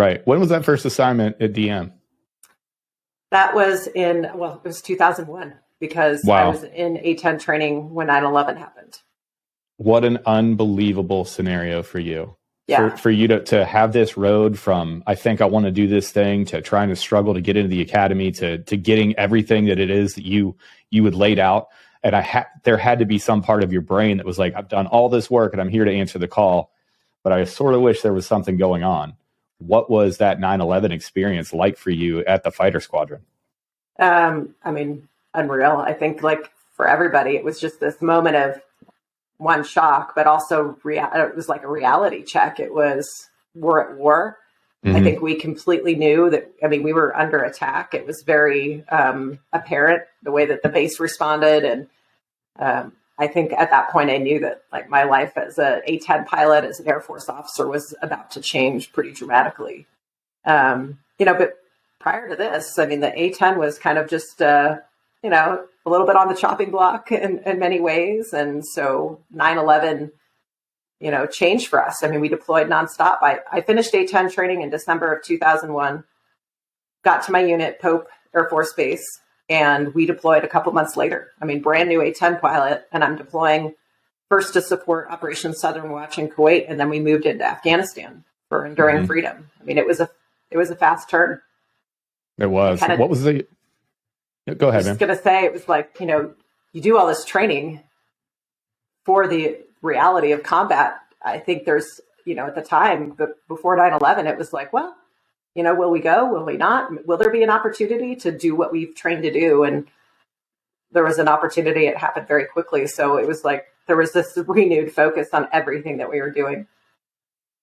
Right. When was that first assignment at DM? That was it was 2001 because I was in A-10 training when 9/11 happened. What an unbelievable scenario for you. Yeah. For you to have this road from, I think I want to do this thing, to trying to struggle to get into the academy, to getting everything that it is that you had laid out. And there had to be some part of your brain that was like, I've done all this work and I'm here to answer the call, but I sort of wish there was something going on. What was that 9/11 experience like for you at the fighter squadron? I mean, unreal. I think like for everybody, it was just this moment of one shock, but also it was like a reality check. It was, we're at war. Mm-hmm. I think we completely knew that, I mean, we were under attack. It was very apparent the way that the base responded. And I think at that point I knew that like my life as an A-10 pilot, as an Air Force officer was about to change pretty dramatically. But prior to this, I mean, the A-10 was kind of just, a little bit on the chopping block in many ways. And so 9/11, changed for us. I mean, we deployed nonstop. I finished A-10 training in December of 2001, got to my unit, Pope Air Force Base, and we deployed a couple months later. I mean, brand new A-10 pilot, and I'm deploying first to support Operation Southern Watch in Kuwait, and then we moved into Afghanistan for Enduring Freedom. I mean, it was a fast turn. It was. What was the... Go ahead, man. I was going to say, it was like, you do all this training for the reality of combat. I think there's, at the time, before 9/11, it was like, well, will we go? Will we not? Will there be an opportunity to do what we've trained to do? And there was an opportunity. It happened very quickly. So it was like, there was this renewed focus on everything that we were doing.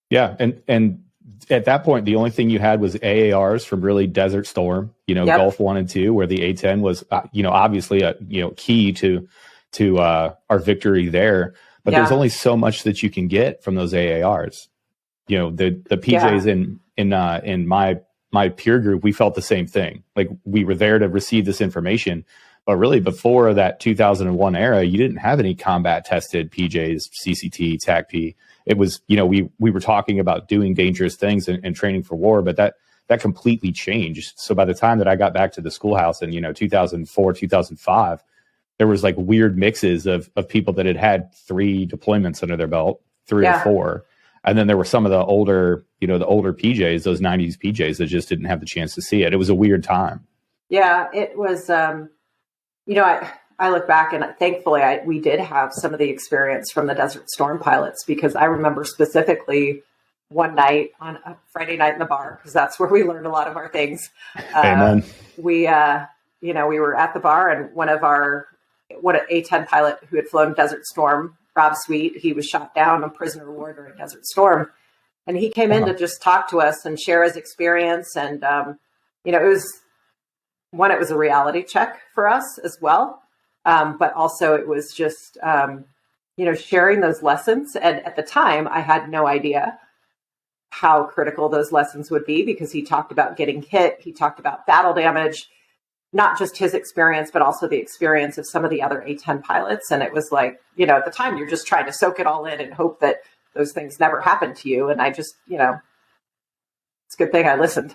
Yeah. And at that point, the only thing you had was AARs from really Desert Storm, Gulf 1 and 2, where the A-10 was, obviously a, key to our victory there. But there's only so much that you can get from those AARs. The PJs in my peer group, we felt the same thing. Like we were there to receive this information, but really before that 2001 era, you didn't have any combat tested PJs, CCT, TACP. It was, we were talking about doing dangerous things and training for war, but that completely changed. So by the time that I got back to the schoolhouse in, 2004, 2005, there was like weird mixes of people that had 3 deployments under their belt, 3 or 4. And then there were some of the older, the older PJs, those 90s PJs that just didn't have the chance to see it. It was a weird time. Yeah, it was, I look back and thankfully we did have some of the experience from the Desert Storm pilots, because I remember specifically one night on a Friday night in the bar, because that's where we learned a lot of our things. Amen. We were at the bar, and one an A-10 pilot who had flown Desert Storm, Rob Sweet, he was shot down on prisoner of war during Desert Storm. And he came in to just talk to us and share his experience. And, it was a reality check for us as well. But also it was just, sharing those lessons. And at the time, I had no idea how critical those lessons would be, because he talked about getting hit. He talked about battle damage, not just his experience, but also the experience of some of the other A-10 pilots. And it was like, at the time, you're just trying to soak it all in and hope that those things never happen to you. And I just, it's a good thing I listened.